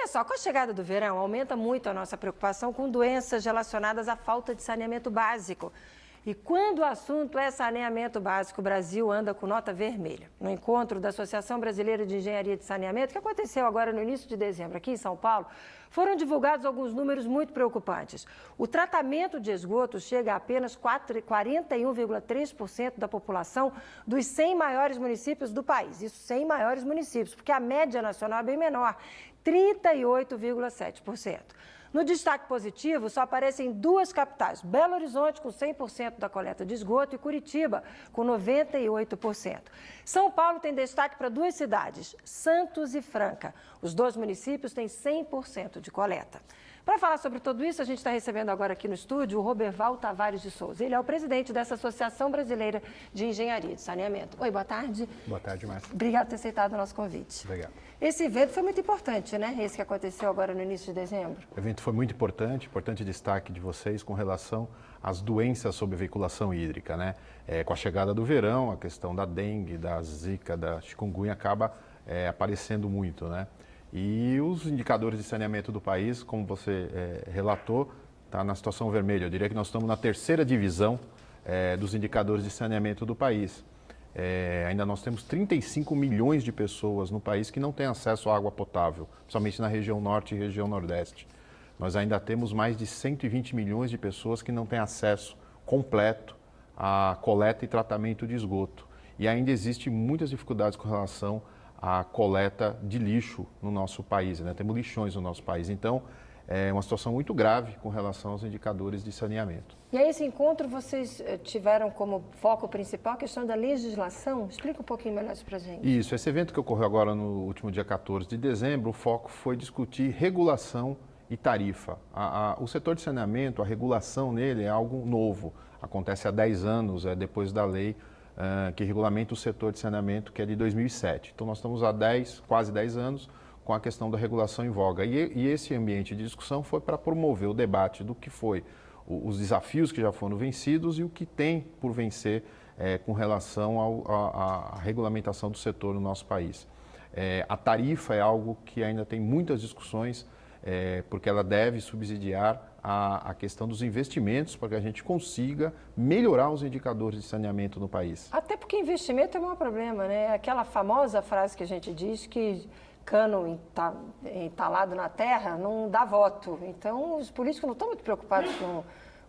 só, com a chegada do verão, aumenta muito a nossa preocupação com doenças relacionadas à falta de saneamento básico. E quando o assunto é saneamento básico, o Brasil anda com nota vermelha. No encontro da Associação Brasileira de Engenharia de Saneamento, que aconteceu agora no início de dezembro aqui em São Paulo, foram divulgados alguns números muito preocupantes. O tratamento de esgoto chega a apenas 41,3% da população dos 100 maiores municípios do país. Isso 100 maiores municípios, porque a média nacional é bem menor, 38,7%. No destaque positivo, só aparecem duas capitais, Belo Horizonte com 100% da coleta de esgoto e Curitiba com 98%. São Paulo tem destaque para duas cidades, Santos e Franca. Os dois municípios têm 100% de coleta. Para falar sobre tudo isso, a gente está recebendo agora aqui no estúdio o Roberval Tavares de Souza. Ele é o presidente dessa Associação Brasileira de Engenharia de Saneamento. Oi, boa tarde. Boa tarde, Márcia. Obrigado por ter aceitado o nosso convite. Obrigado. Esse evento foi muito importante, né? Esse que aconteceu agora no início de dezembro. O evento foi muito importante destaque de vocês com relação às doenças sob veiculação hídrica, né? Com a chegada do verão, a questão da dengue, da zika, da chikungunya acaba aparecendo muito, né? E os indicadores de saneamento do país, como você relatou, está na situação vermelha. Eu diria que nós estamos na terceira divisão dos indicadores de saneamento do país. Ainda nós temos 35 milhões de pessoas no país que não têm acesso à água potável, principalmente na região norte e região nordeste. Nós ainda temos mais de 120 milhões de pessoas que não têm acesso completo à coleta e tratamento de esgoto. E ainda existem muitas dificuldades com relação à coleta de lixo no nosso país, né? Temos lixões no nosso país. Então, é uma situação muito grave com relação aos indicadores de saneamento. E aí, esse encontro, vocês tiveram como foco principal a questão da legislação? Explica um pouquinho melhor isso para a gente. Isso, esse evento que ocorreu agora no último dia 14 de dezembro, o foco foi discutir regulação e tarifa. O setor de saneamento, a regulação nele é algo novo. Acontece há 10 anos, depois da lei que regulamenta o setor de saneamento, que é de 2007. Então, nós estamos há quase 10 anos com a questão da regulação em voga. E esse ambiente de discussão foi para promover o debate do que foi os desafios que já foram vencidos e o que tem por vencer com relação à regulamentação do setor no nosso país. A tarifa é algo que ainda tem muitas discussões, porque ela deve subsidiar a questão dos investimentos para que a gente consiga melhorar os indicadores de saneamento no país. Até porque investimento é o maior problema, né? Aquela famosa frase que a gente diz que cano entalado na terra não dá voto. Então, os políticos não estão muito preocupados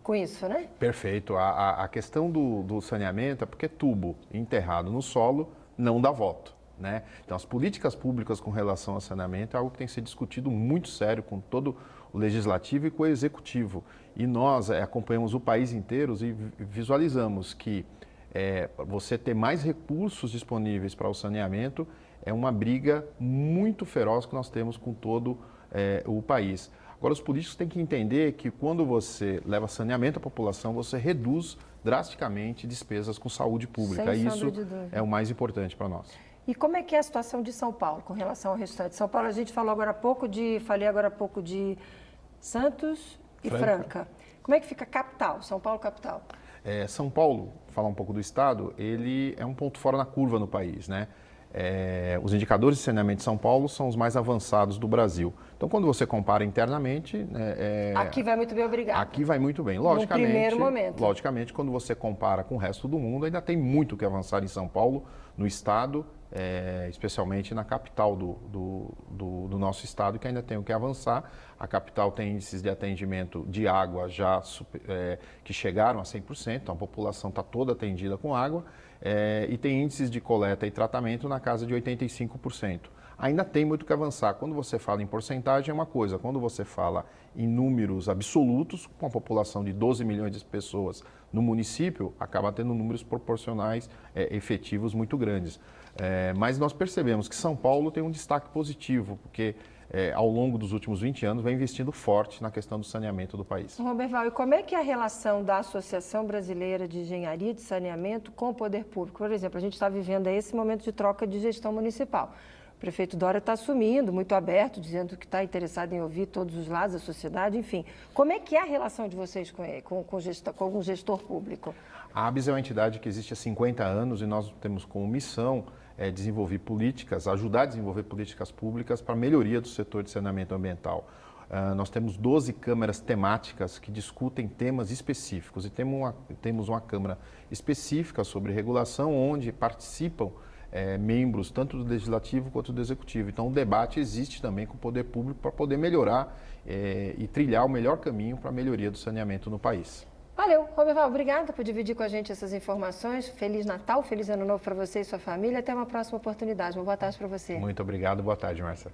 com isso, né? Perfeito. A questão do saneamento é porque tubo enterrado no solo não dá voto, né? Então, as políticas públicas com relação ao saneamento é algo que tem que ser discutido muito sério com todo o legislativo e com o executivo. E nós acompanhamos o país inteiro e visualizamos que você ter mais recursos disponíveis para o saneamento é uma briga muito feroz que nós temos com todo o país. Agora, os políticos têm que entender que quando você leva saneamento à população, você reduz drasticamente despesas com saúde pública. E isso é o mais importante para nós. E como é que é a situação de São Paulo com relação ao restante? São Paulo, a gente falei agora há pouco de Santos e Franca. Como é que fica a capital, São Paulo capital? São Paulo, falar um pouco do estado, ele é um ponto fora na curva no país, né? Os indicadores de saneamento de São Paulo são os mais avançados do Brasil. Então, quando você compara internamente... aqui vai muito bem, obrigado. Aqui vai muito bem. Logicamente, no primeiro momento. Logicamente, quando você compara com o resto do mundo, ainda tem muito que avançar em São Paulo, no estado, especialmente na capital do nosso estado, que ainda tem o que avançar. A capital tem índices de atendimento de água já que chegaram a 100%, então a população está toda atendida com água, e tem índices de coleta e tratamento na casa de 85%. Ainda tem muito que avançar. Quando você fala em porcentagem é uma coisa, quando você fala em números absolutos, com a população de 12 milhões de pessoas no município, acaba tendo números proporcionais efetivos muito grandes. Mas nós percebemos que São Paulo tem um destaque positivo, porque ao longo dos últimos 20 anos vem investindo forte na questão do saneamento do país. Roberval, e como é que é a relação da Associação Brasileira de Engenharia de Saneamento com o poder público? Por exemplo, a gente está vivendo esse momento de troca de gestão municipal. O prefeito Dória está assumindo, muito aberto, dizendo que está interessado em ouvir todos os lados da sociedade, enfim. Como é que é a relação de vocês com o gestor público? A ABS é uma entidade que existe há 50 anos e nós temos como missão desenvolver políticas, ajudar a desenvolver políticas públicas para a melhoria do setor de saneamento ambiental. Nós temos 12 câmaras temáticas que discutem temas específicos e temos uma câmara específica sobre regulação onde participam membros tanto do Legislativo quanto do Executivo. Então o debate existe também com o poder público para poder melhorar e trilhar o melhor caminho para a melhoria do saneamento no país. Valeu, Roberval, obrigada por dividir com a gente essas informações. Feliz Natal, feliz Ano Novo para você e sua família. Até uma próxima oportunidade. Uma boa tarde para você. Muito obrigado, boa tarde, Marcelo.